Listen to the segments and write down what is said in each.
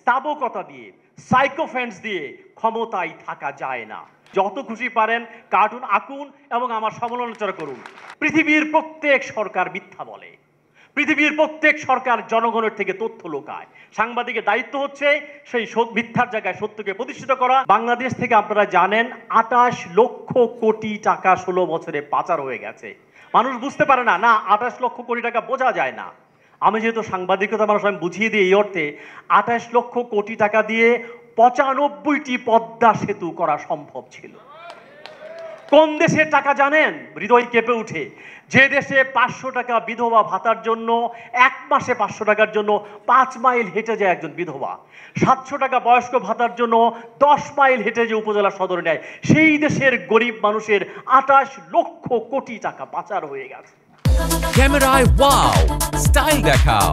স্থাবকতা দিয়ে, সাইকোফ্যান্স দিয়ে ক্ষমতায় থাকা যায় না। যত খুশি পারেন কার্টুন আঁকুন এবং আমার সমালোচনা করুন। পৃথিবীর প্রত্যেক সরকার মিথ্যা বলে, পৃথিবীর প্রত্যেক সরকার জনগণের থেকে তথ্য লুকায়। সাংবাদিকের দায়িত্ব হচ্ছে সেই মিথ্যার জায়গায় সত্যকে প্রতিষ্ঠিত করা। বাংলাদেশ থেকে আপনারা জানেন 28 লক্ষ কোটি টাকা 16 বছরে পাচার হয়ে গেছে। মানুষ বুঝতে পারে না, 28 লক্ষ কোটি টাকা বোঝা যায় না। আমি যেহেতু সাংবাদিকতা মানুষ, আমি বুঝিয়ে দিই এই অর্থে 28 লক্ষ কোটি টাকা দিয়ে 95টি পদ্মা সেতু করা সম্ভব ছিল। কোন দেশের টাকা জানেন? হৃদয় কেঁপে উঠে। যে দেশে 500 টাকা বিধবা ভাতার জন্য, এক মাসে 500 টাকার জন্য 5 মাইল হেঁটে যায় একজন বিধবা, 700 টাকা বয়স্ক ভাতার জন্য 10 মাইল হেঁটে যে উপজেলা সদরে নেয়, সেই দেশের গরিব মানুষের 28 লক্ষ কোটি টাকা পাচার হয়ে গেছে। ক্যামেরায় ওয়াও, স্টাইল দেখাও,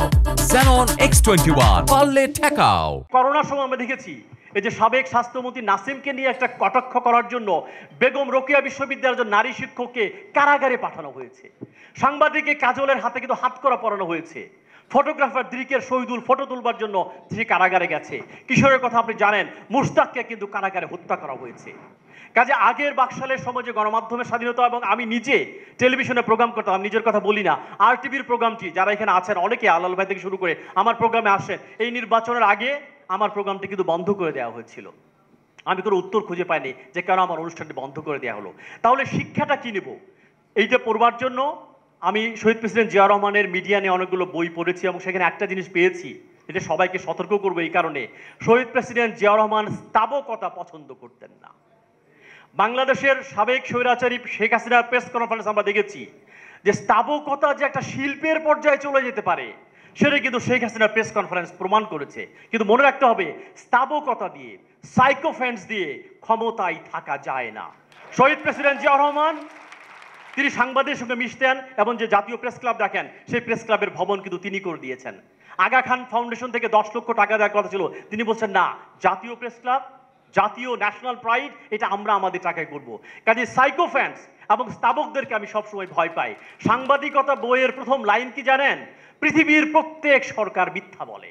Xenon X21 পারলে ঠেকাও। করোনার সময় আমরা দেখেছি এই যে সাবেক স্বাস্থ্যমন্ত্রী নাসিমকে নিয়ে একটা কটাক্ষ করার জন্য বেগম রোকেয়া বিশ্ববিদ্যালয়ের একজন নারী শিক্ষককে কারাগারে পাঠানো হয়েছে। সাংবাদিককে কাজলের হাতে কিন্তু হাতকড়া পরানো হয়েছে। ফটোগ্রাফার দিকের শহীদুল ফটো তুলবার জন্য সে কারাগারে গেছে। কিশোরের কথা আপনি জানেন, মুশতাককে কিন্তু কারাগারে হত্যা করা হয়েছে। কাজে আগের বাকশালের সময় যে গণমাধ্যমের স্বাধীনতা, এবং আমি নিজে টেলিভিশনে প্রোগ্রাম করতাম, আমি নিজের কথা বলি না, RTVর প্রোগ্রামটি যারা এখানে আছেন অনেকে, আলাল ভাই থেকে শুরু করে আমার প্রোগ্রামে আসেন, এই নির্বাচনের আগে আমার প্রোগ্রামটি কিন্তু বন্ধ করে দেওয়া হয়েছিল। আমি কোনো উত্তর খুঁজে পাইনি যে কেন আমার অনুষ্ঠানটি বন্ধ করে দেওয়া হলো। তাহলে শিক্ষাটা কি নেব? এইটা পড়বার জন্য আমি শহীদ প্রেসিডেন্ট জিয়া রহমানের মিডিয়া নিয়ে অনেকগুলো বই পড়েছি এবং সেখানে একটা জিনিস পেয়েছি, এটা সবাইকে সতর্ক করবো এই কারণে, শহীদ প্রেসিডেন্ট জিয়া রহমান স্থাবকতা পছন্দ করতেন না। বাংলাদেশের সাবেক স্বৈরাচারী শেখ হাসিনার প্রেস কনফারেন্স আমরা দেখেছি যে স্থাবকতা যে একটা শিল্পের পর্যায়ে চলে যেতে পারে, সেটা কিন্তু শেখ হাসিনার প্রেস কনফারেন্স প্রমাণ করেছে। কিন্তু মনে রাখতে হবে, স্থাবকতা দিয়ে, সাইকোফ্যান্স দিয়ে ক্ষমতায় থাকা যায় না। শহীদ প্রেসিডেন্ট জিয়া রহমান তিনি সাংবাদিকের সঙ্গে মিশতেন এবং যে জাতীয় প্রেস ক্লাব দেখেন, সেই প্রেস ক্লাবের ভবন কিন্তু তিনি করে দিয়েছেন। আগা খান ফাউন্ডেশন থেকে 10 লক্ষ টাকা দেওয়ার কথা ছিল, তিনি বলছেন না, জাতীয় প্রেস ক্লাব, জাতীয় ন্যাশনাল প্রাইড, এটা আমরা আমাদের টাকায় করব। কাজে সাইকোফ্যান্স এবং স্থাবকদেরকে আমি সবসময় ভয় পাই। সাংবাদিকতা বইয়ের প্রথম লাইন কি জানেন? পৃথিবীর প্রত্যেক সরকার মিথ্যা বলে,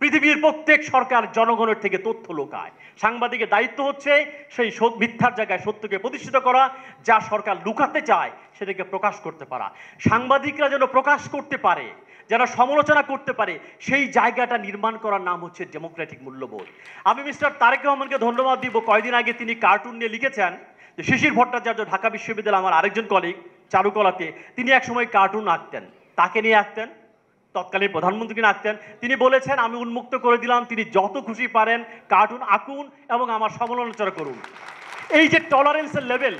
পৃথিবীর প্রত্যেক সরকার জনগণের থেকে তথ্য লুকায়। সাংবাদিকের দায়িত্ব হচ্ছে সেই মিথ্যার জায়গায় সত্যকে প্রতিষ্ঠিত করা, যা সরকার লুকাতে চায় সেটাকে প্রকাশ করতে পারা। সাংবাদিকরা যেন প্রকাশ করতে পারে, যারা সমালোচনা করতে পারে, সেই জায়গাটা নির্মাণ করার নাম হচ্ছে ডেমোক্রেটিক মূল্যবোধ। আমি মিস্টার তারেক রহমানকে ধন্যবাদ দিব। কয়েকদিন আগে তিনি কার্টুন নিয়ে লিখেছেন যে শিশির ভট্টাচার্য ঢাকা বিশ্ববিদ্যালয়, আমার আরেকজন কলিগ চারুকলাতে, তিনি একসময় কার্টুন আঁকতেন। তাকে নিয়ে আঁকতেন, তৎকালীন প্রধানমন্ত্রীকে আঁকতেন। তিনি বলেছেন আমি উন্মুক্ত করে দিলাম, তিনি যত খুশি পারেন কার্টুন আঁকুন এবং আমার সমালোচনা করুন। এই যে টলারেন্সের লেভেল,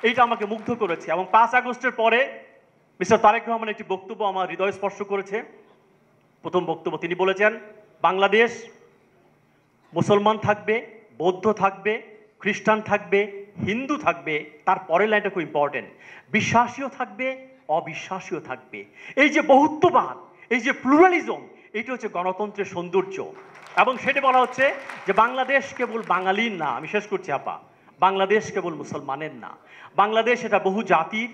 এইটা আমাকে মুগ্ধ করেছে। এবং 5 আগস্টের পরে মিস্টার তারেক রহমানের একটি বক্তব্য আমার হৃদয় স্পর্শ করেছে। প্রথম বক্তব্য তিনি বলেছেন, বাংলাদেশ মুসলমান থাকবে, বৌদ্ধ থাকবে, খ্রিস্টান থাকবে, হিন্দু থাকবে, তার পরের লাইনটা খুব ইম্পর্টেন্ট, বিশ্বাসীও থাকবে, অবিশ্বাসীও থাকবে। এই যে বহুত্ববাদ, এই যে প্লুরালিজম, এইটা হচ্ছে গণতন্ত্রের সৌন্দর্য। এবং সেটা বলা হচ্ছে যে বাংলাদেশ কেবল বাঙালির না, আমি শেষ করছি আপা, বাংলাদেশ কেবল মুসলমানের না, বাংলাদেশ এটা বহু জাতির,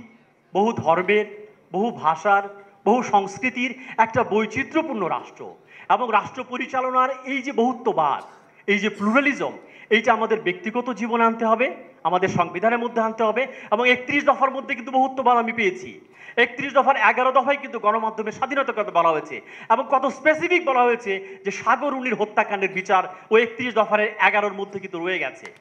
বহু ধর্মের, বহু ভাষার, বহু সংস্কৃতির একটা বৈচিত্র্যপূর্ণ রাষ্ট্র। এবং রাষ্ট্র পরিচালনার এই যে বহুত্ববাদ, এই যে প্লুরালিজম, এইটা আমাদের ব্যক্তিগত জীবনে আনতে হবে, আমাদের সংবিধানের মধ্যে আনতে হবে। এবং 31 দফার মধ্যে কিন্তু বহুত্ববাদ আমি পেয়েছি। 31 দফার 11 দফায় কিন্তু গণমাধ্যমের স্বাধীনতার কথা বলা হয়েছে এবং কত স্পেসিফিক বলা হয়েছে যে সাগর রুনির হত্যাকাণ্ডের বিচার ও 31 দফার 11-র মধ্যে কিন্তু রয়ে গেছে।